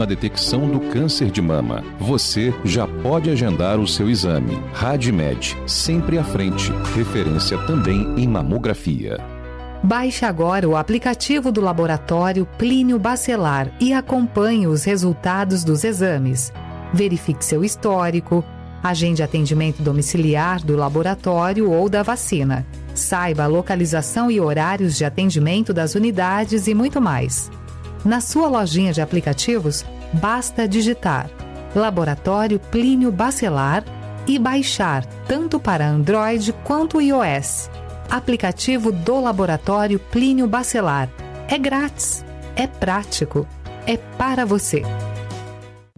Na detecção do câncer de mama, você já pode agendar o seu exame. RadMed, sempre à frente. Referência também em mamografia. Baixe agora o aplicativo do Laboratório Plínio Bacelar e acompanhe os resultados dos exames. Verifique seu histórico, agende atendimento domiciliar do laboratório ou da vacina. Saiba a localização e horários de atendimento das unidades e muito mais. Na sua lojinha de aplicativos, basta digitar Laboratório Plínio Bacelar e baixar tanto para Android quanto iOS. Aplicativo do Laboratório Plínio Bacelar. É grátis, é prático, é para você.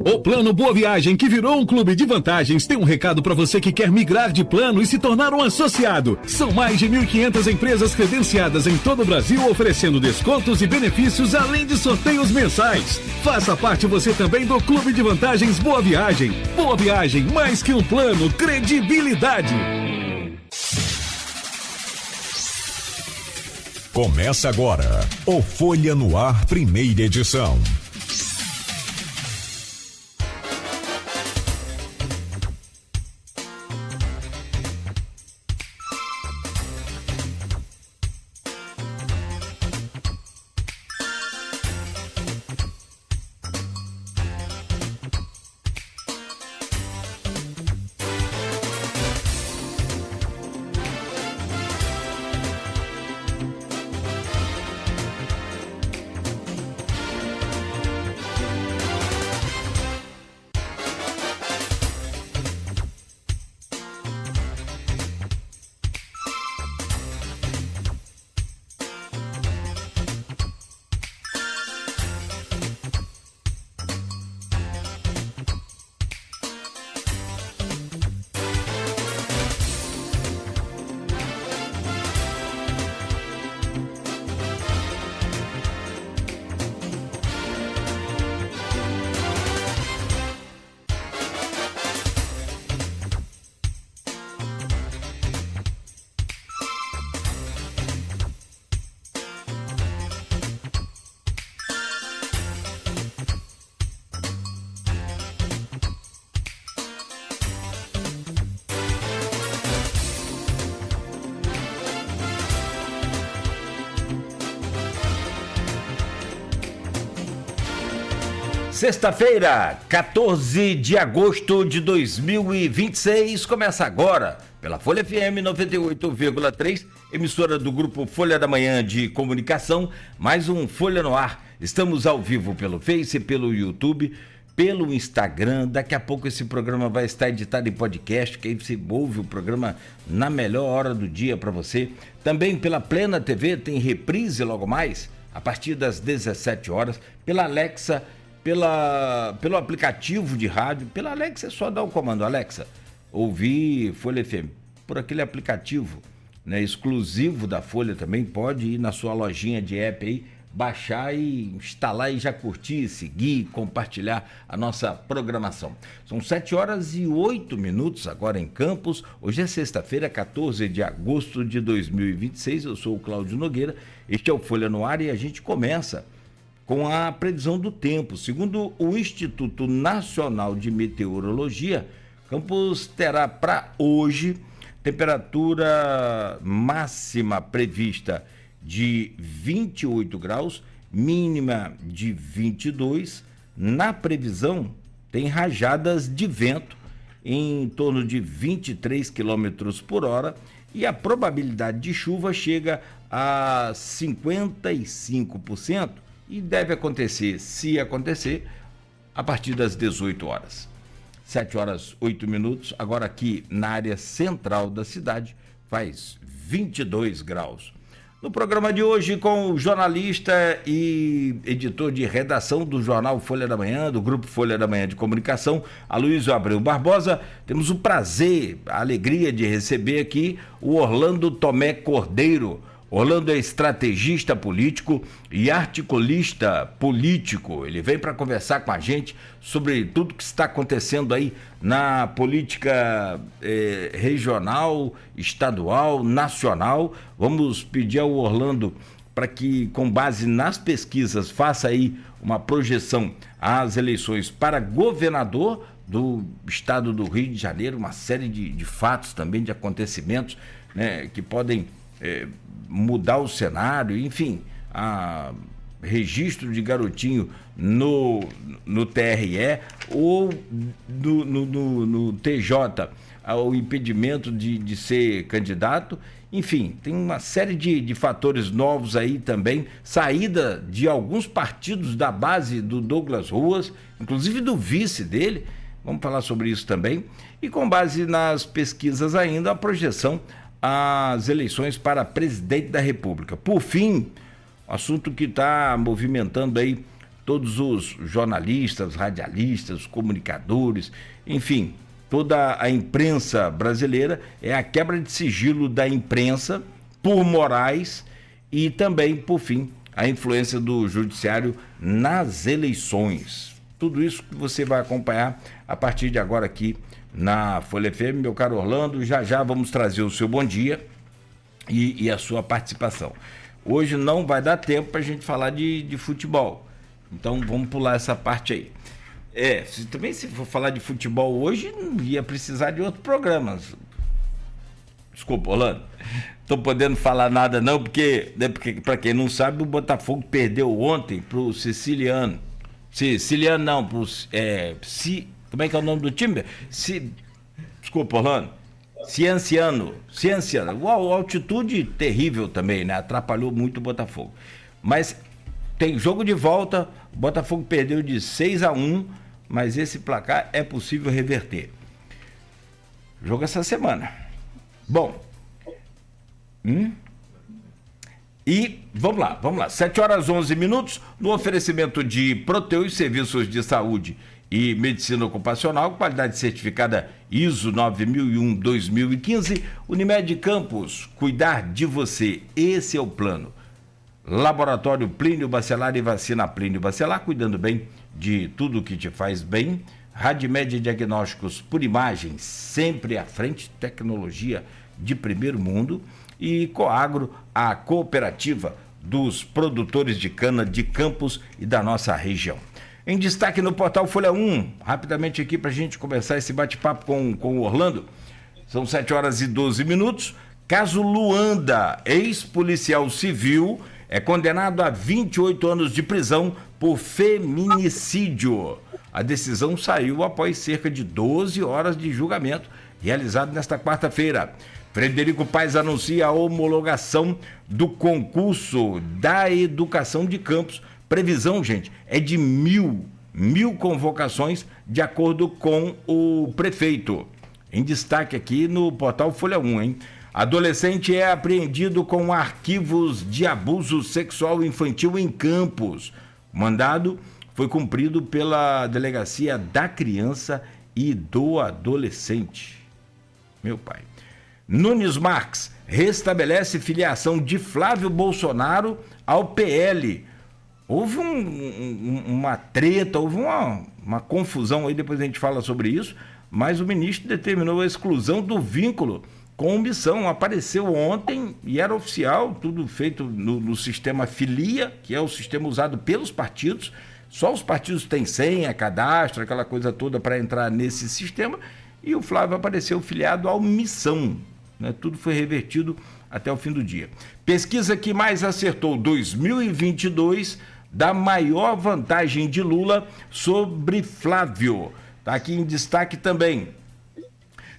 O Plano Boa Viagem, que virou um clube de vantagens, tem um recado para você que quer migrar de plano e se tornar um associado. São mais de 1.500 empresas credenciadas em todo o Brasil oferecendo descontos e benefícios além de sorteios mensais. Faça parte você também do Clube de Vantagens Boa Viagem. Boa Viagem, mais que um plano, credibilidade. Começa agora o Folha no Ar, primeira edição. Sexta-feira, 14 de agosto de 2026, começa agora pela Folha FM 98,3, emissora do grupo Folha da Manhã de Comunicação, mais um Folha no Ar. Estamos ao vivo pelo Face, pelo YouTube, pelo Instagram. Daqui a pouco esse programa vai estar editado em podcast, que aí você ouve o programa na melhor hora do dia para você. Também pela Plena TV, tem reprise logo mais, a partir das 17 horas, pela Alexa, pelo aplicativo de rádio. Pela Alexa é só dar o comando, Alexa, ouvir Folha FM, por aquele aplicativo, né, exclusivo da Folha também. Pode ir na sua lojinha de app aí, baixar e instalar e já curtir, seguir, compartilhar a nossa programação. São 7h08 agora em Campos. Hoje é sexta-feira, 14 de agosto de 2026. Eu sou o Cláudio Nogueira, este é o Folha no Ar e a gente começa com a previsão do tempo. Segundo o Instituto Nacional de Meteorologia, Campos terá para hoje temperatura máxima prevista de 28 graus, mínima de 22. Na previsão, tem rajadas de vento em torno de 23 km por hora e a probabilidade de chuva chega a 55%. E deve acontecer, se acontecer, a partir das 18 horas. 7h08, agora aqui na área central da cidade, faz 22 graus. No programa de hoje, com o jornalista e editor de redação do jornal Folha da Manhã, do grupo Folha da Manhã de Comunicação, Aloysio Abreu Barbosa, temos o prazer, a alegria de receber aqui o Orlando Tomé Cordeiro. Orlando é estrategista político e articulista político. Ele vem para conversar com a gente sobre tudo que está acontecendo aí na política regional, estadual, nacional. Vamos pedir ao Orlando para que, com base nas pesquisas, faça aí uma projeção as eleições para governador do estado do Rio de Janeiro, uma série de fatos também, de acontecimentos, né, que podem mudar o cenário, enfim, registro de garotinho no TRE ou no TJ, o impedimento de ser candidato. Enfim, tem uma série de fatores novos aí também, saída de alguns partidos da base do Douglas Ruas, inclusive do vice dele, vamos falar sobre isso também, e com base nas pesquisas ainda, a projeção às eleições para presidente da República. Por fim, assunto que está movimentando aí todos os jornalistas, radialistas, comunicadores, enfim, toda a imprensa brasileira, é a quebra de sigilo da imprensa por Moraes e também, por fim, a influência do judiciário nas eleições. Tudo isso que você vai acompanhar a partir de agora aqui na Folha FM, meu caro Orlando. Já vamos trazer o seu bom dia e a sua participação. Hoje não vai dar tempo para a gente falar de futebol, então vamos pular essa parte aí. Se for falar de futebol hoje, não ia precisar de outro programa. Desculpa, Orlando, estou podendo falar nada não, porque para quem não sabe, o Botafogo perdeu ontem pro Siciliano. Siciliano não, como é que é o nome do time? Desculpa, Orlando. Cienciano. Altitude terrível também, né? Atrapalhou muito o Botafogo. Mas tem jogo de volta, o Botafogo perdeu de 6-1, mas esse placar é possível reverter. Jogo essa semana. Bom. E vamos lá. 7h11, no oferecimento de Proteus, serviços de saúde e medicina ocupacional, qualidade certificada ISO 9001-2015, Unimed Campos, cuidar de você, esse é o plano. Laboratório Plínio Bacelar e vacina Plínio Bacelar, cuidando bem de tudo que te faz bem. Radmed Diagnósticos por imagem, sempre à frente, tecnologia de primeiro mundo. E Coagro, a cooperativa dos produtores de cana de Campos e da nossa região. Em destaque no portal Folha 1, rapidamente aqui para a gente começar esse bate-papo com o Orlando. São 7h12. Caso Luanda, ex-policial civil, é condenado a 28 anos de prisão por feminicídio. A decisão saiu após cerca de 12 horas de julgamento, realizado nesta quarta-feira. Frederico Paes anuncia a homologação do concurso da educação de Campos. Previsão, gente, é de mil convocações, de acordo com o prefeito. Em destaque aqui no portal Folha 1, hein? Adolescente é apreendido com arquivos de abuso sexual infantil em Campos. O mandado foi cumprido pela Delegacia da Criança e do Adolescente. Meu pai. Nunes Marques restabelece filiação de Flávio Bolsonaro ao PL. Houve uma treta, houve uma confusão aí, depois a gente fala sobre isso, mas o ministro determinou a exclusão do vínculo com omissão. Apareceu ontem e era oficial, tudo feito no sistema Filia, que é o sistema usado pelos partidos. Só os partidos têm senha, cadastro, aquela coisa toda para entrar nesse sistema, e o Flávio apareceu filiado à omissão, né? Tudo foi revertido até o fim do dia. Pesquisa que mais acertou 2022 da maior vantagem de Lula sobre Flávio. Está aqui em destaque também.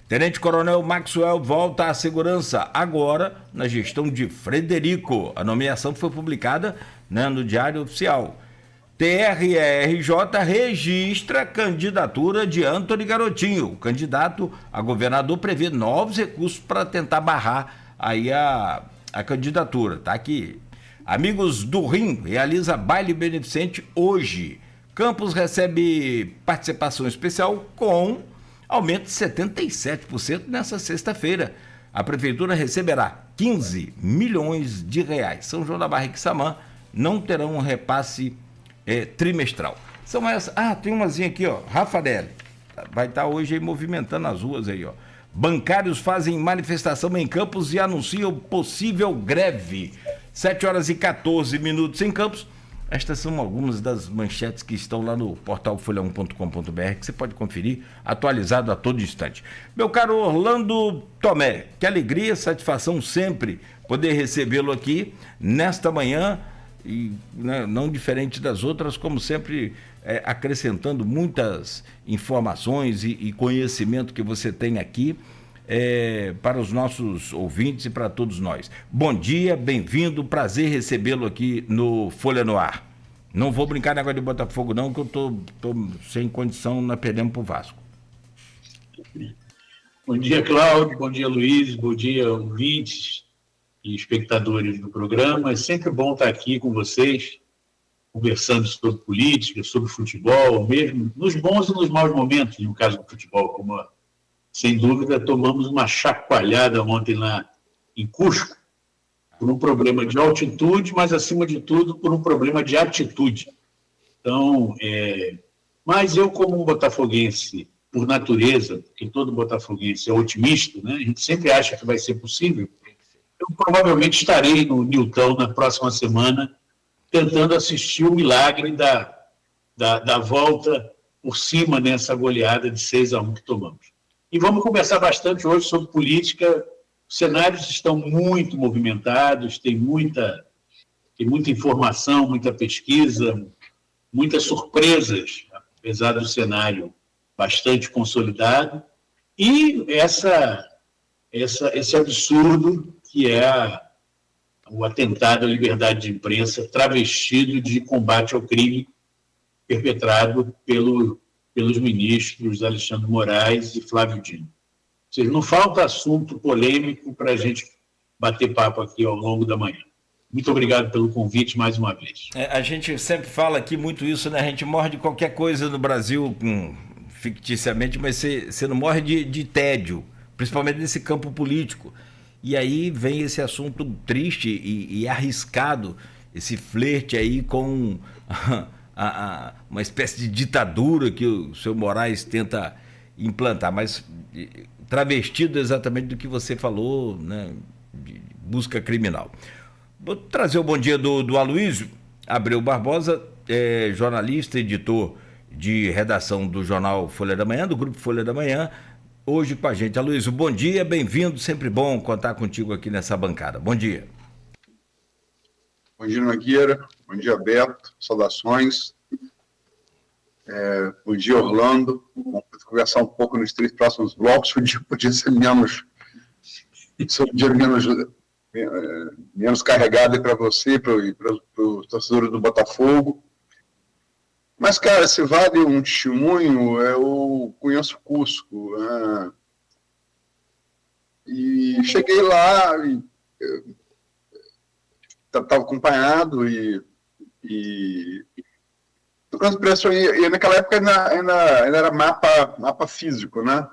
Tenente Coronel Maxwell volta à segurança, agora na gestão de Frederico. A nomeação foi publicada, né, no Diário Oficial. TRE-RJ registra candidatura de Antony Garotinho. O candidato a governador prevê novos recursos para tentar barrar aí a candidatura. Tá aqui. Amigos do Rim realiza baile beneficente hoje. Campos recebe participação especial com aumento de 77% nessa sexta-feira. A prefeitura receberá 15 milhões de reais. São João da Barra e Quissamã não terão um repasse trimestral. São essas. Tem umazinha aqui, ó. Rafael vai estar hoje aí movimentando as ruas aí, ó. Bancários fazem manifestação em Campos e anunciam possível greve. 7h14 em Campos. Estas são algumas das manchetes que estão lá no portal folha1.com.br, que você pode conferir, atualizado a todo instante. Meu caro Orlando Tomé, que alegria, satisfação sempre poder recebê-lo aqui nesta manhã, e né, não diferente das outras, como sempre, acrescentando muitas informações e conhecimento que você tem aqui para os nossos ouvintes e para todos nós. Bom dia, bem-vindo, prazer recebê-lo aqui no Folha no Ar. Não vou brincar negócio de Botafogo não, que eu tô sem condição, nós perdemos pro Vasco. Bom dia, Cláudio, bom dia, Luiz, bom dia, ouvintes e espectadores do programa. É sempre bom estar aqui com vocês, conversando sobre política, sobre futebol, mesmo nos bons e nos maus momentos, no caso do futebol, como sem dúvida tomamos uma chacoalhada ontem lá em Cusco, por um problema de altitude, mas acima de tudo por um problema de atitude. Então, mas eu como um botafoguense, por natureza, porque todo botafoguense é otimista, né? A gente sempre acha que vai ser possível, eu provavelmente estarei no Newton na próxima semana, tentando assistir o milagre da volta por cima nessa goleada de 6-1 que tomamos. E vamos conversar bastante hoje sobre política. Os cenários estão muito movimentados, tem muita informação, muita pesquisa, muitas surpresas, apesar do cenário bastante consolidado, e esse absurdo que é o atentado à liberdade de imprensa travestido de combate ao crime perpetrado pelos ministros Alexandre Moraes e Flávio Dino. Ou seja, não falta assunto polêmico para a gente bater papo aqui ao longo da manhã. Muito obrigado pelo convite mais uma vez. A gente sempre fala aqui muito isso, né? A gente morre de qualquer coisa no Brasil, ficticiamente, mas você não morre de tédio, principalmente nesse campo político. E aí vem esse assunto triste e arriscado, esse flerte aí com uma espécie de ditadura que o seu Moraes tenta implantar, mas travestido exatamente do que você falou, né, de busca criminal. Vou trazer o bom dia do Aloysio Abreu Barbosa, jornalista, editor de redação do jornal Folha da Manhã, do Grupo Folha da Manhã, hoje com a gente. Aloysio, bom dia, bem-vindo, sempre bom contar contigo aqui nessa bancada. Bom dia. Bom dia, Nogueira. Bom dia, Beto. Saudações. Bom dia, Orlando. Vamos conversar um pouco nos 3 próximos blocos. O dia podia ser menos carregado para você e para os torcedores do Botafogo. Mas, cara, se vale um testemunho, eu conheço Cusco. E cheguei lá e estava acompanhado e naquela época ainda era mapa físico, né?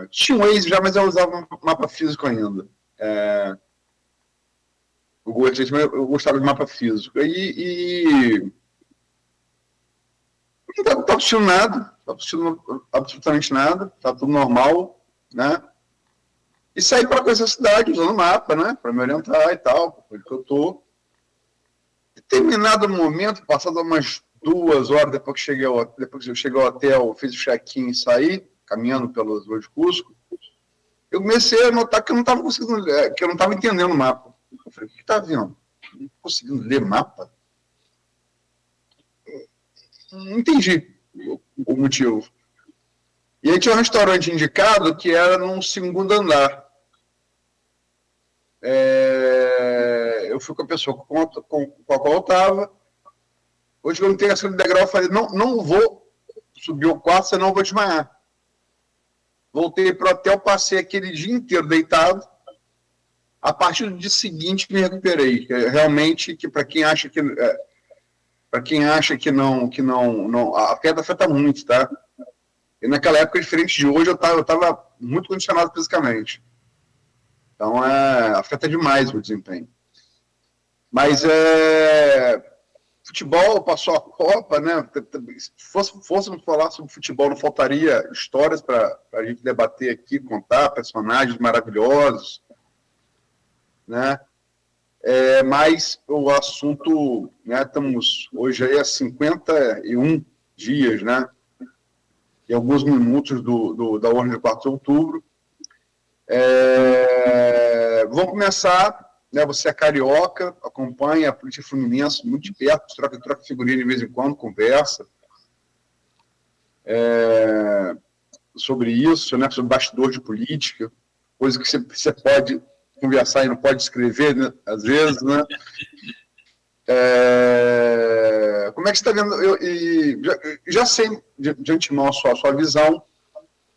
Tinha um Waze já, mas eu usava mapa físico ainda. Eu gostava de mapa físico. E não estava assistindo nada, não estava assistindo absolutamente nada, estava tudo normal, né? E saí para conhecer a cidade, usando o mapa, né? Para me orientar e tal, onde que eu estou. Em determinado momento, passado umas 2 horas depois que eu cheguei ao hotel, fiz o check-in e saí, caminhando pelas ruas de Cusco, eu comecei a notar que eu não estava conseguindo ler, que eu não estava entendendo o mapa. Eu falei, o que está vendo? Não estou conseguindo ler mapa? Não entendi o motivo. E aí tinha um restaurante indicado que era num 2º andar. Eu fui com a pessoa com a qual eu estava. Hoje eu não tenho essa degrau, eu falei, não vou subir o quarto, senão eu vou desmaiar. Voltei para o hotel, passei aquele dia inteiro deitado. A partir do dia seguinte me recuperei. Realmente, que para quem acha que não, a queda afeta muito, tá? E naquela época, diferente de hoje, eu estava muito condicionado fisicamente. Então, afeta demais o desempenho. Mas futebol passou a Copa, né? Se fôssemos falar sobre futebol, não faltaria histórias para a gente debater aqui, contar personagens maravilhosos, né? Mas o assunto, né, estamos hoje aí há 51 dias, né, e alguns minutos da ordem de 4 de outubro. Vamos começar, né, você é carioca, acompanha a política fluminense muito de perto, troca figurinha de vez em quando, conversa sobre isso, né, sobre bastidor de política, coisa que você pode conversar e não pode escrever, né, às vezes, né? Como é que você está vendo? Já sei de antemão a sua visão,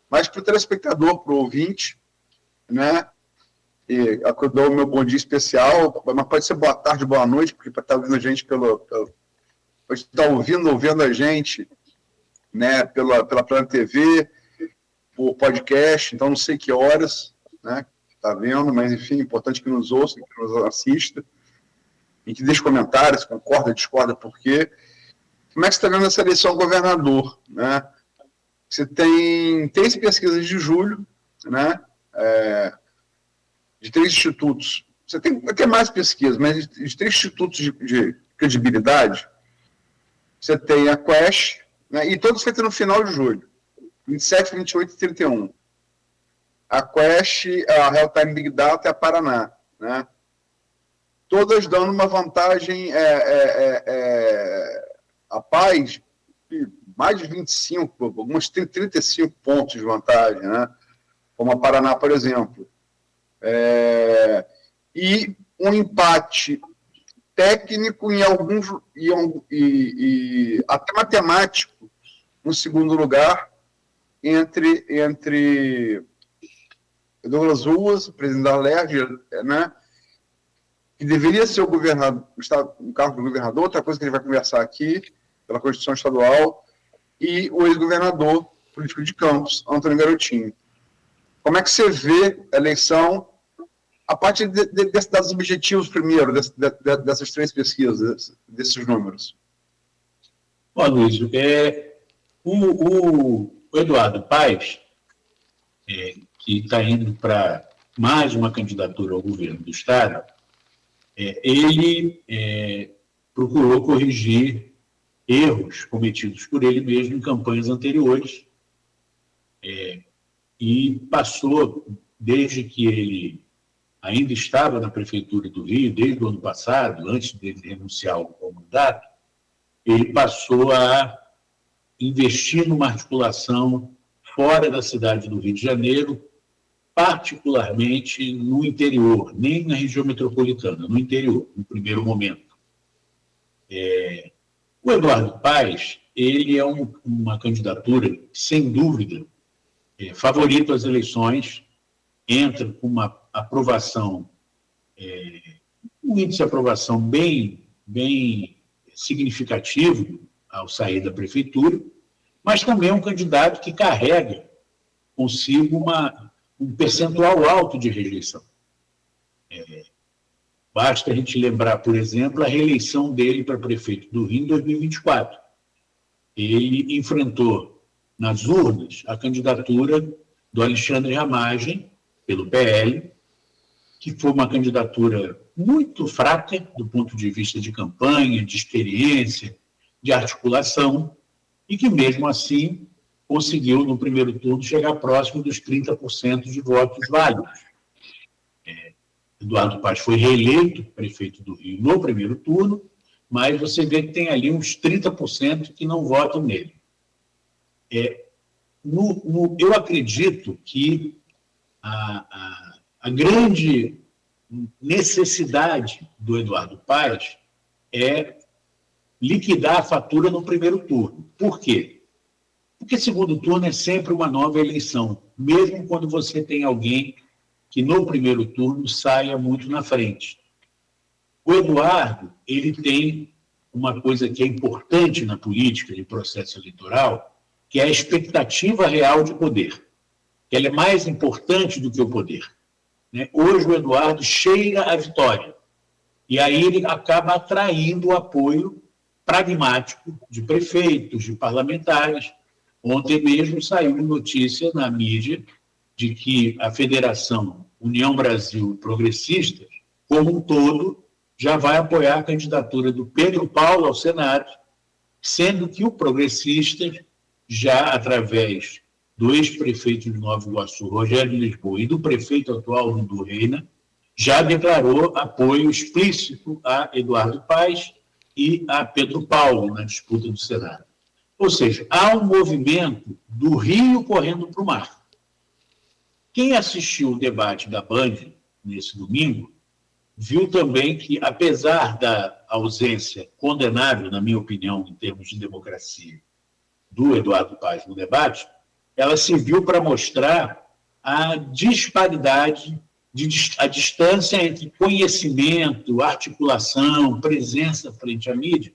mas para o telespectador, para o ouvinte, né? E acordou o meu bom dia especial, mas pode ser boa tarde, boa noite, porque para estar ouvindo a gente pode estar ouvindo a gente, né? Pela Plana TV, por podcast, então não sei que horas, né? Está vendo, mas enfim, importante que nos ouça, que nos assista, e que deixe comentários, concorda, discorda, por quê. Como é que você está vendo essa eleição ao governador, né? Você tem 3 pesquisas de julho, né? De 3 institutos. Você tem até mais pesquisas, mas de 3 institutos de credibilidade, você tem a Quest, né? E todos feitos no final de julho, 27, 28 e 31. A Quest, a Real Time Big Data e a Paraná, né? Todas dando uma vantagem a paz, mais de 25, algumas 35 pontos de vantagem, né? Como a Paraná, por exemplo. E um empate técnico em alguns e até matemático no segundo lugar entre Douglas Ruas, presidente da LERJ, né, que deveria ser o governador, no cargo do governador, outra coisa que a gente vai conversar aqui, pela Constituição Estadual, e o ex-governador político de Campos, Antônio Garotinho. Como é que você vê a eleição a partir desses dados objetivos primeiro, dessas 3 pesquisas, desses números? Bom, Luiz, o Eduardo Paes, que está indo para mais uma candidatura ao governo do Estado, ele procurou corrigir erros cometidos por ele mesmo em campanhas anteriores e passou, desde que ele ainda estava na Prefeitura do Rio, desde o ano passado, antes dele renunciar ao mandato, ele passou a investir numa articulação fora da cidade do Rio de Janeiro, particularmente no interior, nem na região metropolitana, no interior, no primeiro momento. O Eduardo Paes, ele é uma candidatura, sem dúvida, favorito às eleições, entra com uma aprovação, um índice de aprovação bem significativo ao sair da prefeitura, mas também é um candidato que carrega consigo um percentual alto de rejeição. Basta a gente lembrar, por exemplo, a reeleição dele para prefeito do Rio em 2024. Ele enfrentou nas urnas a candidatura do Alexandre Ramagem, pelo PL, que foi uma candidatura muito fraca do ponto de vista de campanha, de experiência, de articulação, e que, mesmo assim, conseguiu, no primeiro turno, chegar próximo dos 30% de votos válidos. Eduardo Paes foi reeleito prefeito do Rio no primeiro turno, mas você vê que tem ali uns 30% que não votam nele. Eu acredito que a grande necessidade do Eduardo Paes é liquidar a fatura no primeiro turno. Por quê? Porque segundo turno é sempre uma nova eleição, mesmo quando você tem alguém que no primeiro turno saia muito na frente. O Eduardo, ele tem uma coisa que é importante na política de processo eleitoral, que é a expectativa real de poder. Ela é mais importante do que o poder. Hoje o Eduardo cheira a vitória. E aí ele acaba atraindo o apoio pragmático de prefeitos, de parlamentares. Ontem mesmo saiu notícia na mídia de que a Federação União Brasil Progressistas, como um todo, já vai apoiar a candidatura do Pedro Paulo ao Senado, sendo que o Progressistas, já através do ex-prefeito de Nova Iguaçu, Rogério Lisboa, e do prefeito atual, Dudu Reina, já declarou apoio explícito a Eduardo Paes e a Pedro Paulo na disputa do Senado. Ou seja, há um movimento do rio correndo para o mar. Quem assistiu o debate da Band nesse domingo, viu também que, apesar da ausência condenável, na minha opinião, em termos de democracia, do Eduardo Paes no debate, ela serviu para mostrar a disparidade, a distância entre conhecimento, articulação, presença frente à mídia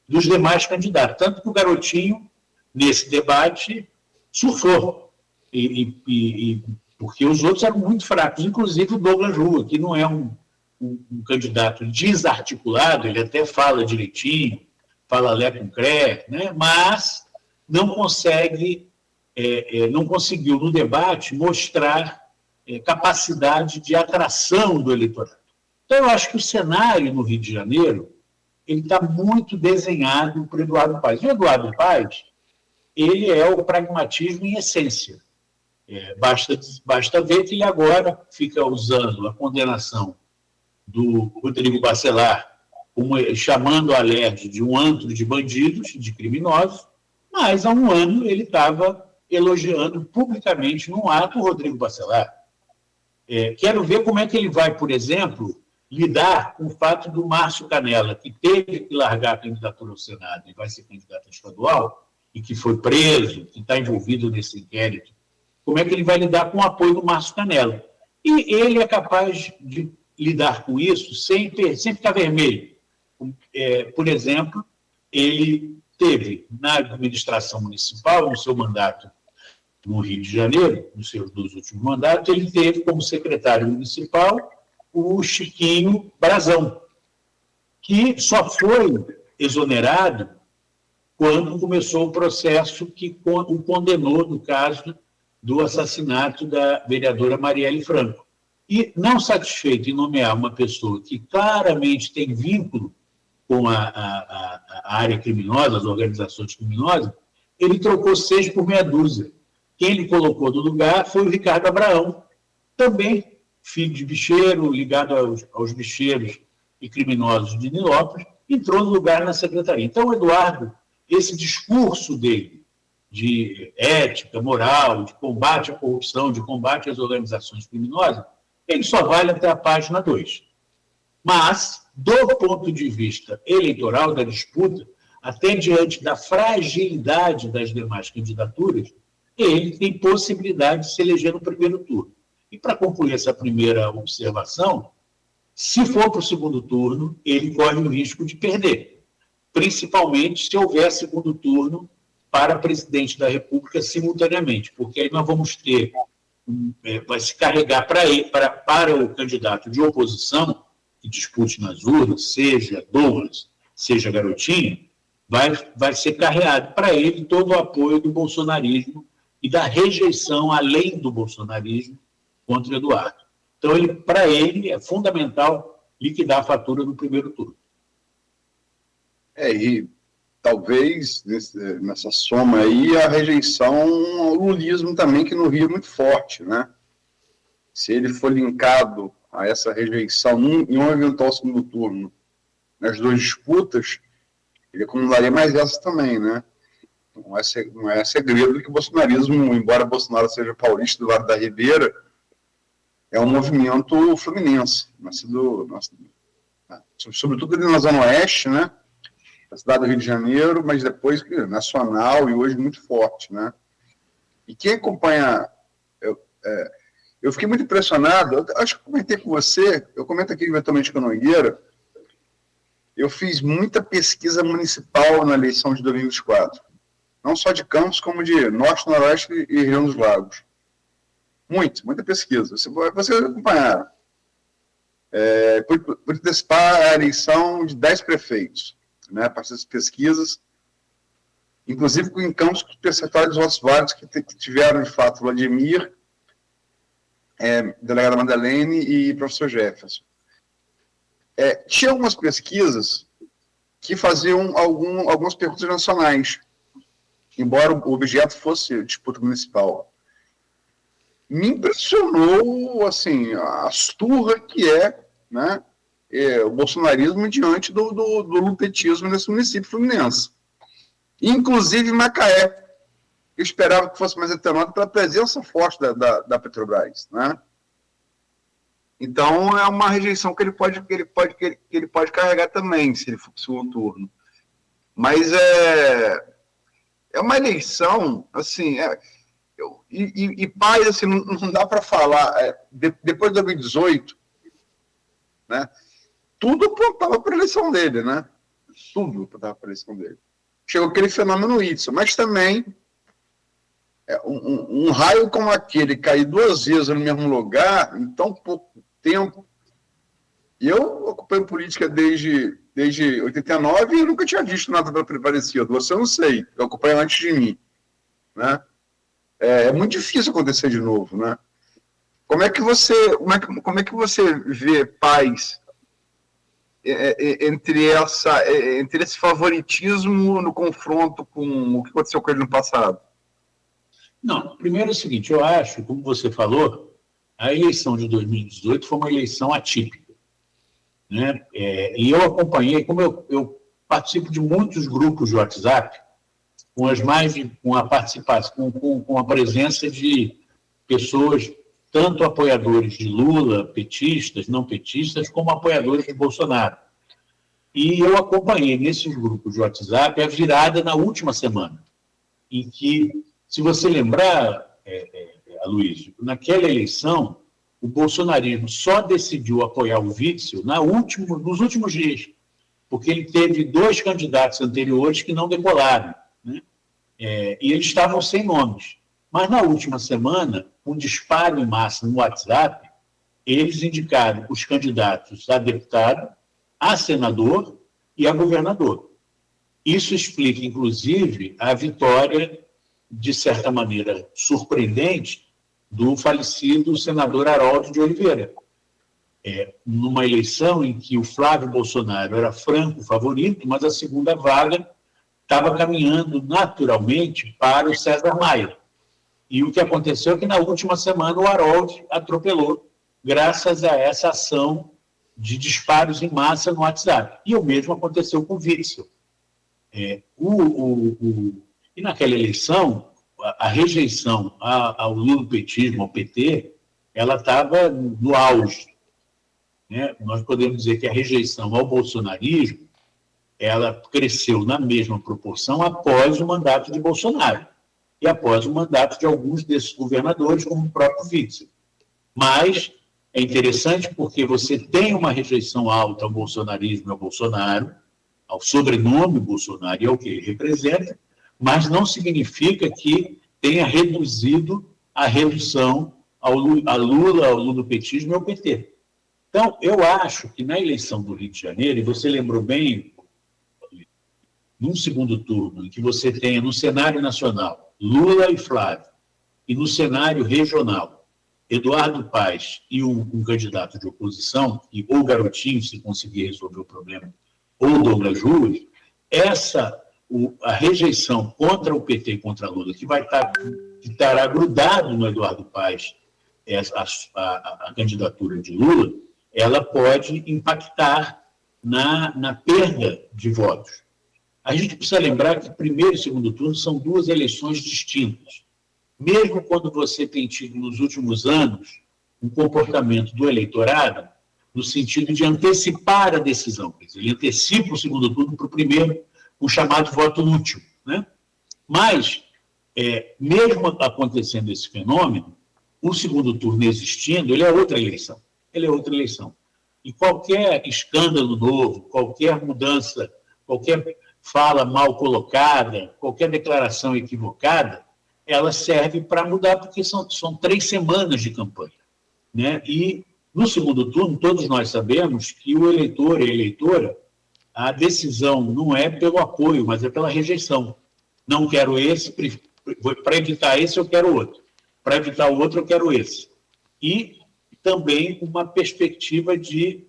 dos demais candidatos. Tanto que o Garotinho, nesse debate, surfou, porque os outros eram muito fracos, inclusive o Douglas Rua, que não é um candidato desarticulado, ele até fala direitinho, fala lé com cré, né? Mas não conseguiu no debate mostrar capacidade de atração do eleitorado. Então, eu acho que o cenário no Rio de Janeiro ele está muito desenhado por Eduardo Paes. O Eduardo Paes, ele é o pragmatismo em essência. Basta ver que ele agora fica usando a condenação do Rodrigo Bacelar, chamando a Alerj de um antro de bandidos, de criminosos, mas há um ano ele estava elogiando publicamente num ato o Rodrigo Bacelar. Quero ver como é que ele vai, por exemplo, lidar com o fato do Márcio Canella, que teve que largar a candidatura ao Senado e vai ser candidato estadual, e que foi preso, que está envolvido nesse inquérito, como é que ele vai lidar com o apoio do Márcio Canella. E ele é capaz de lidar com isso sem ficar vermelho. Por exemplo, ele teve na administração municipal, no seu mandato no Rio de Janeiro, nos seus 2 últimos mandatos, ele teve como secretário municipal o Chiquinho Brazão, que só foi exonerado quando começou o processo que o condenou no caso do assassinato da vereadora Marielle Franco. E, não satisfeito em nomear uma pessoa que claramente tem vínculo com a área criminosa, as organizações criminosas, ele trocou 6 por meia dúzia. Quem ele colocou no lugar foi o Ricardo Abraão, também filho de bicheiro, ligado aos bicheiros e criminosos de Nilópolis, entrou no lugar na secretaria. Então, Eduardo, esse discurso dele de ética, moral, de combate à corrupção, de combate às organizações criminosas, ele só vale até a página 2. Mas, do ponto de vista eleitoral da disputa, até diante da fragilidade das demais candidaturas, ele tem possibilidade de se eleger no primeiro turno. E, para concluir essa primeira observação, se for para o segundo turno, ele corre o risco de perder, principalmente se houver segundo turno para presidente da República simultaneamente, porque aí nós vamos ter, vai se carregar para o candidato de oposição, que dispute nas urnas, seja Douglas, seja Garotinho, vai ser carregado para ele todo o apoio do bolsonarismo e da rejeição, além do bolsonarismo, contra Eduardo. Então, para ele, é fundamental liquidar a fatura no primeiro turno. E talvez, nessa soma aí, a rejeição ao lulismo também, que no Rio é muito forte, né? Se ele for linkado a essa rejeição em um eventual segundo turno, nas 2 disputas, ele acumularia mais essa também, né? Não é segredo que o bolsonarismo, embora Bolsonaro seja paulista do lado da Ribeira, é um movimento fluminense, nascido sobretudo ali na Zona Oeste, né? Da cidade do Rio de Janeiro, mas depois nacional e hoje muito forte, né? E quem acompanha... Eu fiquei muito impressionado, acho que comentei com você, eu comento aqui eventualmente com a Nogueira, eu fiz muita pesquisa municipal na eleição de 2024. Não só de Campos, como de Norte, Noroeste e Rio dos Lagos. Muita pesquisa. Vocês acompanharam. Por antecipar a eleição de 10 prefeitos, né, a partir das pesquisas, inclusive em Campos, com percentuais de votos válidos que tiveram, de fato, Vladimir, delegada Madeleine e professor Jefferson. tinha algumas pesquisas que faziam algumas perguntas nacionais, embora o objeto fosse disputa municipal. Me impressionou, assim, a asturra que né, o bolsonarismo diante do lupetismo nesse município fluminense. Inclusive Macaé. Eu esperava que fosse mais atenuado pela presença forte da Petrobras, né? Então, é uma rejeição que ele pode carregar também, se ele for para o segundo turno. Mas é uma eleição, assim, Paes, assim, não dá para falar, depois de 2018, né, tudo apontava para a eleição dele, né? Tudo apontava para a eleição dele. Chegou aquele fenômeno Whitson, mas também um raio como aquele cair 2 vezes no mesmo lugar, em tão pouco tempo. Eu acompanho política desde 89 e nunca tinha visto nada parecido. Você eu não sei, eu acompanho antes de mim, né? É muito difícil acontecer de novo, né? Como é que você vê Paes entre esse favoritismo no confronto com o que aconteceu com ele no passado? Não, primeiro é o seguinte, eu acho, como você falou, a eleição de 2018 foi uma eleição atípica, né? E eu acompanhei, como eu participo de muitos grupos de WhatsApp, com a participação, com a presença de pessoas, tanto apoiadores de Lula, petistas, não petistas, como apoiadores de Bolsonaro. E eu acompanhei nesses grupos de WhatsApp a virada na última semana, em que, se você lembrar, Aloysio, naquela eleição, o bolsonarismo só decidiu apoiar o Witzel nos últimos dias, porque ele teve 2 candidatos anteriores que não decolaram, né? E eles estavam sem nomes. Mas na última semana, um disparo em massa no WhatsApp, eles indicaram os candidatos a deputado, a senador e a governador. Isso explica, inclusive, a vitória, de certa maneira surpreendente, do falecido senador Harold de Oliveira. Numa eleição em que o Flávio Bolsonaro era franco favorito, mas a segunda vaga estava caminhando naturalmente para o César Maia. E o que aconteceu é que na última semana o Harold atropelou, graças a essa ação de disparos em massa no WhatsApp. E o mesmo aconteceu com o Witzel. E naquela eleição, a rejeição ao lulopetismo, ao PT, ela estava no auge, né? Nós podemos dizer que a rejeição ao bolsonarismo, ela cresceu na mesma proporção após o mandato de Bolsonaro e após o mandato de alguns desses governadores, como o próprio Witzel. Mas é interessante porque você tem uma rejeição alta ao bolsonarismo e ao Bolsonaro, ao sobrenome Bolsonaro e ao que ele representa, mas não significa que tenha reduzido a redução a Lula, ao lulopetismo e ao PT. Então, eu acho que na eleição do Rio de Janeiro, e você lembrou bem, num segundo turno, em que você tenha no cenário nacional Lula e Flávio, e no cenário regional Eduardo Paes e um candidato de oposição, ou Garotinho, se conseguir resolver o problema, ou Douglas Ruas, a rejeição contra o PT e contra Lula, que estará grudado no Eduardo Paes, a candidatura de Lula, ela pode impactar na perda de votos. A gente precisa lembrar que primeiro e segundo turno são 2 eleições distintas. Mesmo quando você tem tido nos últimos anos um comportamento do eleitorado no sentido de antecipar a decisão, quer dizer, ele antecipa o segundo turno para o primeiro, o chamado voto útil, né? Mas, mesmo acontecendo esse fenômeno, o segundo turno existindo, ele é outra eleição. Ele é outra eleição. E qualquer escândalo novo, qualquer mudança, qualquer fala mal colocada, qualquer declaração equivocada, ela serve para mudar, porque são 3 semanas de campanha, né? E, no segundo turno, todos nós sabemos que o eleitor e a eleitora, a decisão não é pelo apoio, mas é pela rejeição. Não quero esse, para evitar esse eu quero outro. Para evitar o outro eu quero esse. E também uma perspectiva de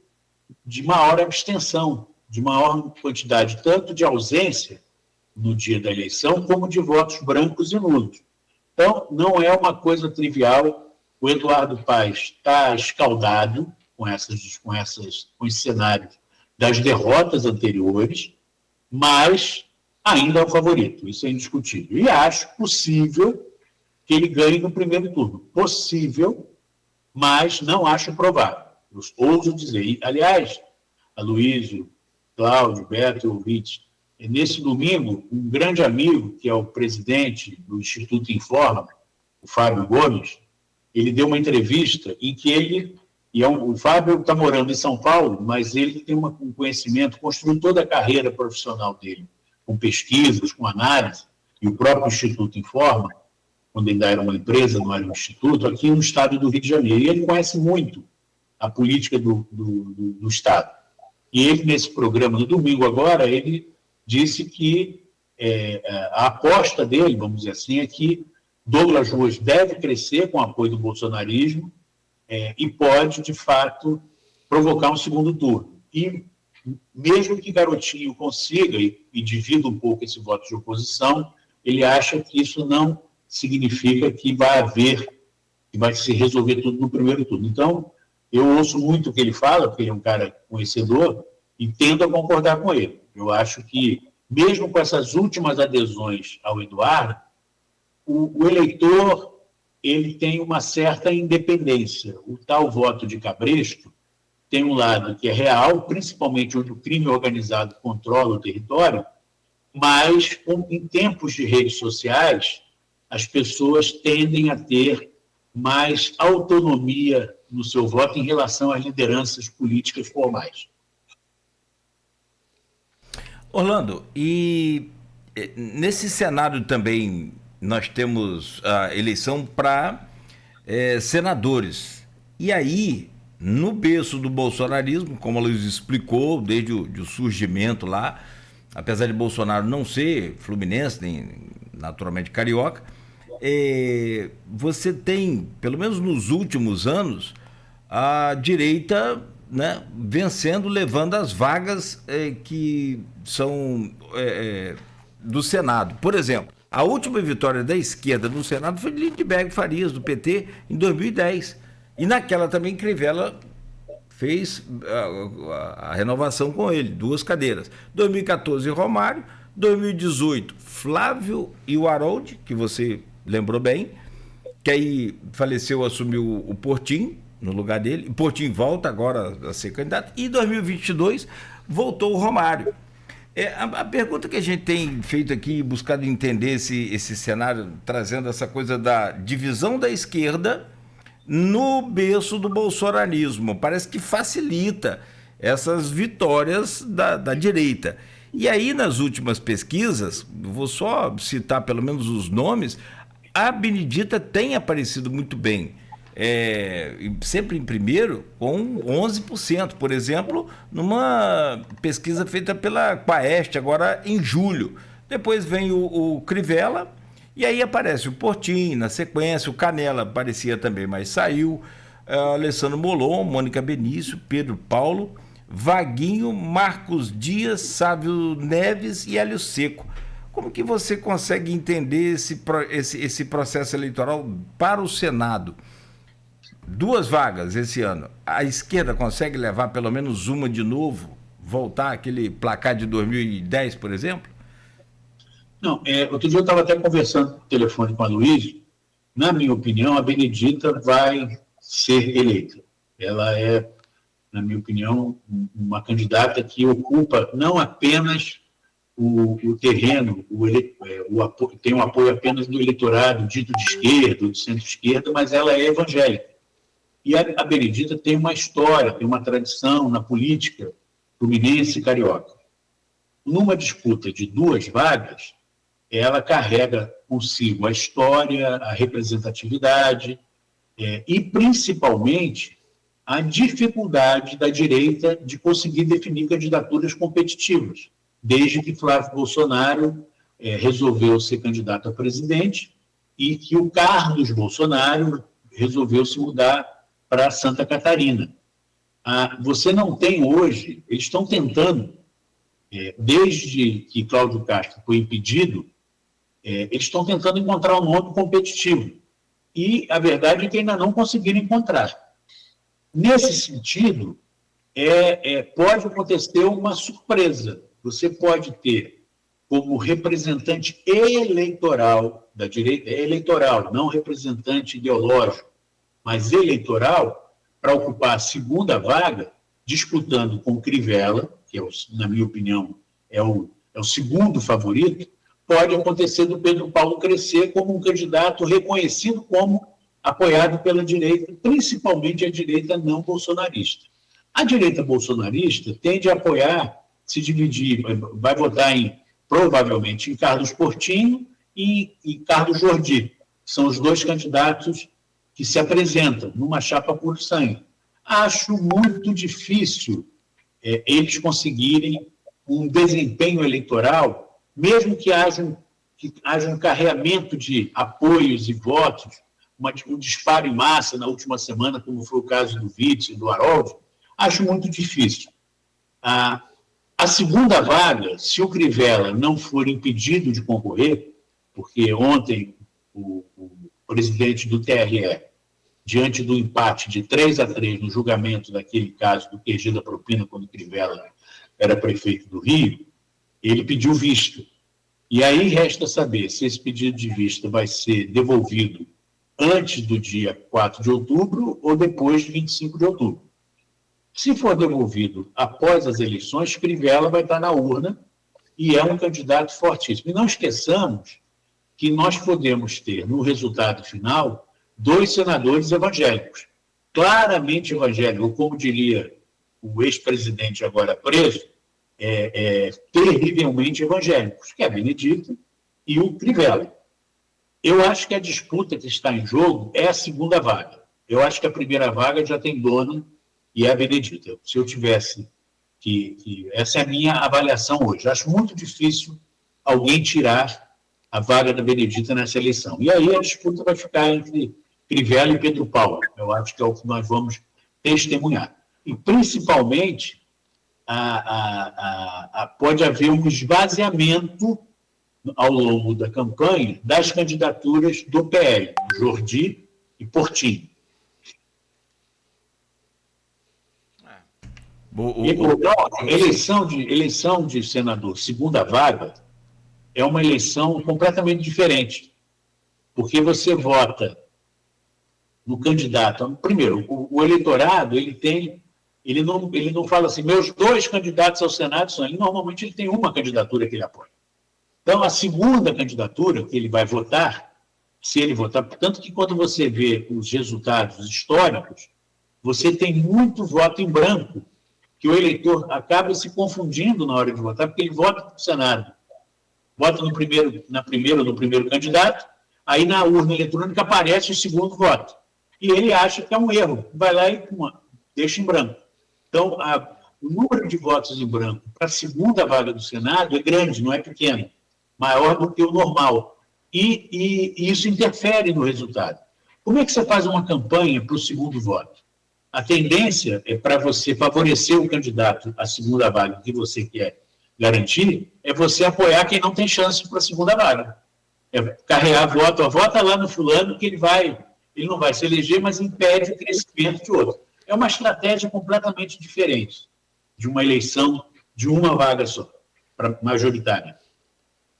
de maior abstenção, de maior quantidade, tanto de ausência no dia da eleição, como de votos brancos e nulos. Então, não é uma coisa trivial. O Eduardo Paes está escaldado com esse cenário das derrotas anteriores, mas ainda é o favorito, isso é indiscutível. E acho possível que ele ganhe no primeiro turno. Possível, mas não acho provável. Eu ouso dizer. E, aliás, Aloysio, Cláudio, Beto e ouvintes, nesse domingo, um grande amigo, que é o presidente do Instituto Informa, o Fábio Gomes, ele deu uma entrevista em que ele... o Fábio está morando em São Paulo, mas ele tem um conhecimento, construiu toda a carreira profissional dele, com pesquisas, com análise, e o próprio Instituto Informa, quando ainda era uma empresa, não era um instituto, aqui no estado do Rio de Janeiro. E ele conhece muito a política do Estado. E ele, nesse programa, no domingo agora, ele disse que a aposta dele, vamos dizer assim, é que Douglas Ruas deve crescer com o apoio do bolsonarismo e pode, de fato, provocar um segundo turno. E mesmo que Garotinho consiga e divida um pouco esse voto de oposição, ele acha que isso não significa que vai se resolver tudo no primeiro turno. Então, eu ouço muito o que ele fala, porque ele é um cara conhecedor, e tendo a concordar com ele. Eu acho que, mesmo com essas últimas adesões ao Eduardo, o eleitor ele tem uma certa independência. O tal voto de Cabresto tem um lado que é real, principalmente onde o crime organizado controla o território, mas em tempos de redes sociais, as pessoas tendem a ter mais autonomia no seu voto em relação às lideranças políticas formais. Orlando, e nesse cenário também nós temos a eleição para senadores. E aí, no berço do bolsonarismo, como a Luiz explicou, desde o surgimento lá, apesar de Bolsonaro não ser fluminense, nem naturalmente carioca, você tem, pelo menos nos últimos anos, a direita, né, vencendo, levando as vagas que são do Senado. Por exemplo, a última vitória da esquerda no Senado foi de Lindbergh Farias, do PT, em 2010. E naquela também Crivella fez a renovação com ele, 2 cadeiras. 2014, Romário. 2018, Flávio e o Harold, que você lembrou bem, que aí faleceu, assumiu o Portinho no lugar dele. O Portinho volta agora a ser candidato. E em 2022 voltou o Romário. A pergunta que a gente tem feito aqui, buscado entender esse cenário, trazendo essa coisa da divisão da esquerda no berço do bolsonarismo, parece que facilita essas vitórias da direita. E aí, nas últimas pesquisas, vou só citar pelo menos os nomes, a Benedita tem aparecido muito bem, sempre em primeiro, com 11%, por exemplo, numa pesquisa feita pela Quaest, agora em julho. Depois vem o Crivella, e aí aparece o Portinho na sequência, o Canela aparecia também, mas saiu, Alessandro Molon, Mônica Benício, Pedro Paulo, Vaguinho, Marcos Dias, Sávio Neves e Hélio Seco. Como que você consegue entender esse processo eleitoral para o Senado? 2 vagas esse ano. A esquerda consegue levar pelo menos uma de novo? Voltar àquele placar de 2010, por exemplo? Não, outro dia eu estava até conversando por telefone com a Luiz. Na minha opinião, a Benedita vai ser eleita. Ela é, na minha opinião, uma candidata que ocupa não apenas o terreno, tem um apoio apenas do eleitorado dito de esquerda, do centro-esquerda, mas ela é evangélica. E a Benedita tem uma história, tem uma tradição na política fluminense e carioca. Numa disputa de 2 vagas, ela carrega consigo a história, a representatividade e, principalmente, a dificuldade da direita de conseguir definir candidaturas competitivas, desde que Flávio Bolsonaro resolveu ser candidato a presidente e que o Carlos Bolsonaro resolveu se mudar para Santa Catarina. Você não tem hoje, eles estão tentando, desde que Cláudio Castro foi impedido, eles estão tentando encontrar um nome competitivo. E a verdade é que ainda não conseguiram encontrar. Nesse sentido, pode acontecer uma surpresa. Você pode ter como representante eleitoral da direita, eleitoral, não representante ideológico, mas eleitoral, para ocupar a segunda vaga, disputando com Crivella, que, na minha opinião, é o segundo favorito. Pode acontecer do Pedro Paulo crescer como um candidato reconhecido como apoiado pela direita, principalmente a direita não bolsonarista. A direita bolsonarista tende a apoiar, se dividir, vai votar provavelmente em Carlos Portinho e Carlos Jordi. São os dois candidatos que se apresentam numa chapa por sangue. Acho muito difícil eles conseguirem um desempenho eleitoral, mesmo que haja um carreamento de apoios e votos, um disparo em massa na última semana, como foi o caso do Witzel e do Harold, acho muito difícil. A segunda vaga, se o Crivella não for impedido de concorrer, porque ontem o presidente do TRE, diante do empate de 3-3 no julgamento daquele caso do QG da propina, quando Crivella era prefeito do Rio, ele pediu visto. E aí resta saber se esse pedido de vista vai ser devolvido antes do dia 4 de outubro ou depois de 25 de outubro. Se for devolvido após as eleições, Crivella vai estar na urna e é um candidato fortíssimo. E não esqueçamos que nós podemos ter, no resultado final, 2 senadores evangélicos, claramente evangélicos, ou como diria o ex-presidente agora preso, terrivelmente evangélicos, que é a Benedita e o Crivella. Eu acho que a disputa que está em jogo é a segunda vaga. Eu acho que a primeira vaga já tem dono e é a Benedita. Se eu tivesse essa é a minha avaliação hoje. Acho muito difícil alguém tirar a vaga da Benedita nessa eleição. E aí a disputa vai ficar entre Crivella e Pedro Paulo. Eu acho que é o que nós vamos testemunhar. E, principalmente, pode haver um esvaziamento ao longo da campanha das candidaturas do PL, Jordi e Portinho. Eleição de senador, segunda vaga, é uma eleição completamente diferente, porque você vota no candidato. Primeiro, o eleitorado, ele não fala assim, meus 2 candidatos ao Senado são ele. Normalmente ele tem uma candidatura que ele apoia. Então, a segunda candidatura que ele vai votar, se ele votar, tanto que quando você vê os resultados históricos, você tem muito voto em branco, que o eleitor acaba se confundindo na hora de votar, porque ele vota para o Senado. Vota no primeiro candidato, aí na urna eletrônica aparece o segundo voto. E ele acha que é um erro, vai lá e deixa em branco. Então, o número de votos em branco para a segunda vaga do Senado é grande, não é pequeno, maior do que o normal. E isso interfere no resultado. Como é que você faz uma campanha para o segundo voto? A tendência é para você favorecer o candidato à segunda vaga que você quer garantir, é você apoiar quem não tem chance para a segunda vaga. É carregar voto, vota lá no fulano que ele não vai se eleger, mas impede o crescimento de outro. É uma estratégia completamente diferente de uma eleição de uma vaga só, majoritária.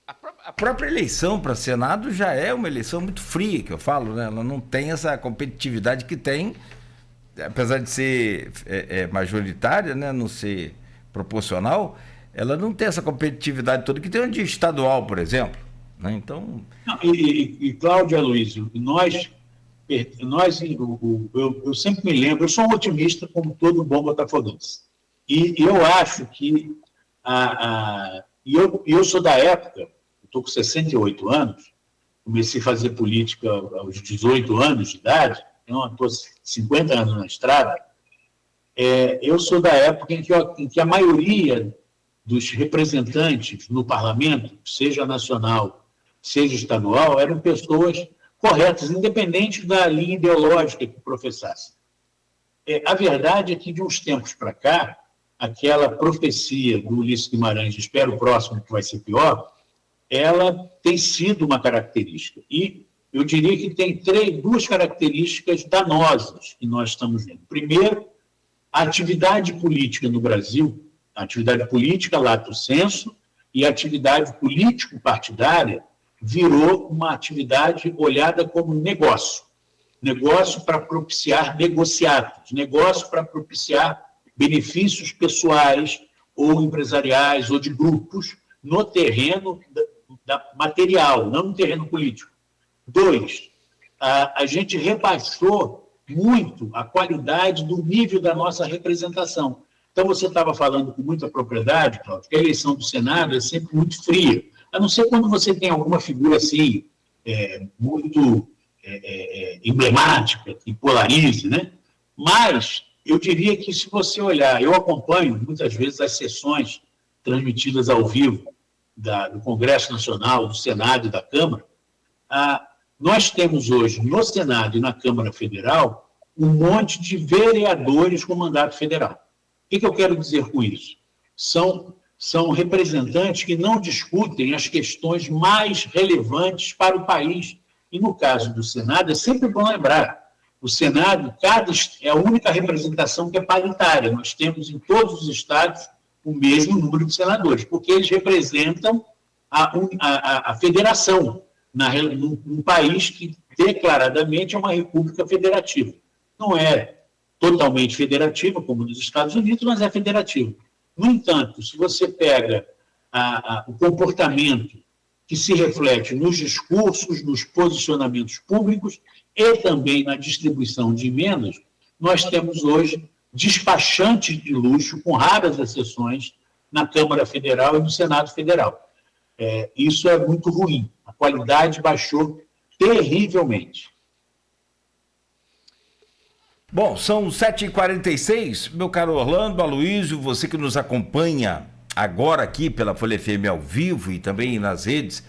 A própria eleição para Senado já é uma eleição muito fria, que eu falo, né? Ela não tem essa competitividade que tem, apesar de ser majoritária, né? Não ser proporcional, ela não tem essa competitividade toda que tem de estadual, por exemplo. Né? Então... Cláudia, Aloysio, eu sempre me lembro, eu sou um otimista como todo bom botafoguense. E eu acho que eu sou da época, estou com 68 anos, comecei a fazer política aos 18 anos de idade, então estou 50 anos na estrada. Eu sou da época em que a maioria dos representantes no parlamento, seja nacional, seja estadual, eram pessoas corretas, independente da linha ideológica que professassem. A verdade é que, de uns tempos para cá, aquela profecia do Ulisses Guimarães, espero o próximo que vai ser pior, ela tem sido uma característica. E eu diria que tem duas características danosas que nós estamos vendo. Primeiro, a atividade política no Brasil, a atividade política lato sensu e a atividade político-partidária virou uma atividade olhada como negócio. Negócio para propiciar negociados, negócio para propiciar benefícios pessoais ou empresariais ou de grupos no terreno material, não no terreno político. 2, a gente rebaixou muito a qualidade do nível da nossa representação. Então, você estava falando com muita propriedade, Cláudio, que a eleição do Senado é sempre muito fria, a não ser quando você tem alguma figura assim, muito emblemática, que polarize, né? Mas eu diria que, se você olhar, eu acompanho muitas vezes as sessões transmitidas ao vivo do Congresso Nacional, do Senado e da Câmara. Nós temos hoje, no Senado e na Câmara Federal, um monte de vereadores com mandato federal. O que eu quero dizer com isso? São representantes que não discutem as questões mais relevantes para o país. E, no caso do Senado, é sempre bom lembrar, o Senado é a única representação que é paritária. Nós temos em todos os estados o mesmo número de senadores, porque eles representam a federação, num país que declaradamente é uma república federativa. Não é totalmente federativa, como nos Estados Unidos, mas é federativa. No entanto, se você pega o comportamento que se reflete nos discursos, nos posicionamentos públicos e também na distribuição de emendas, nós temos hoje despachantes de luxo, com raras exceções, na Câmara Federal e no Senado Federal. Isso é muito ruim. A qualidade baixou terrivelmente. Bom, são 7h46, meu caro Orlando, Aloysio, você que nos acompanha agora aqui pela Folha FM ao vivo e também nas redes,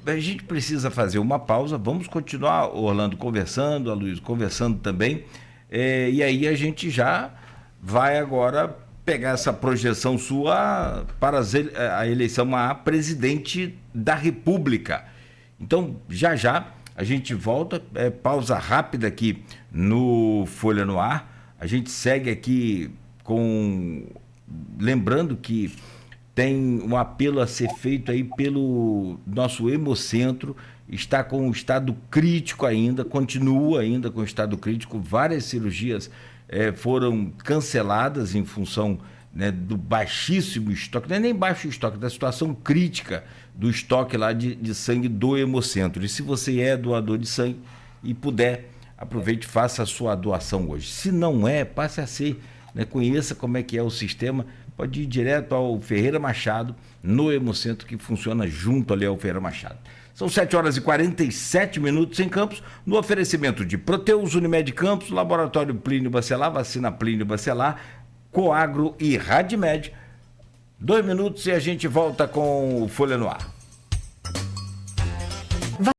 a gente precisa fazer uma pausa, vamos continuar, Orlando, conversando, Aloysio conversando também, e aí a gente já vai agora pegar essa projeção sua para a eleição a presidente da República. Então, já a gente volta, pausa rápida aqui no Folha no Ar. A gente segue aqui lembrando que tem um apelo a ser feito aí pelo nosso Hemocentro, está com um estado crítico ainda, continua ainda com estado crítico, várias cirurgias foram canceladas em função, né, do baixíssimo estoque, não é nem baixo estoque, da situação crítica do estoque lá de sangue do Hemocentro. E se você é doador de sangue e puder, aproveite e faça a sua doação hoje. Se não passe a ser, né, conheça como é que é o sistema, pode ir direto ao Ferreira Machado, no Hemocentro, que funciona junto ali ao Ferreira Machado. São 7h47 em Campos, no oferecimento de Proteus, Unimed Campos, Laboratório Plínio Bacelar, Vacina Plínio Bacelar, Coagro e Radmed. 2 minutos e a gente volta com o Folha no Ar.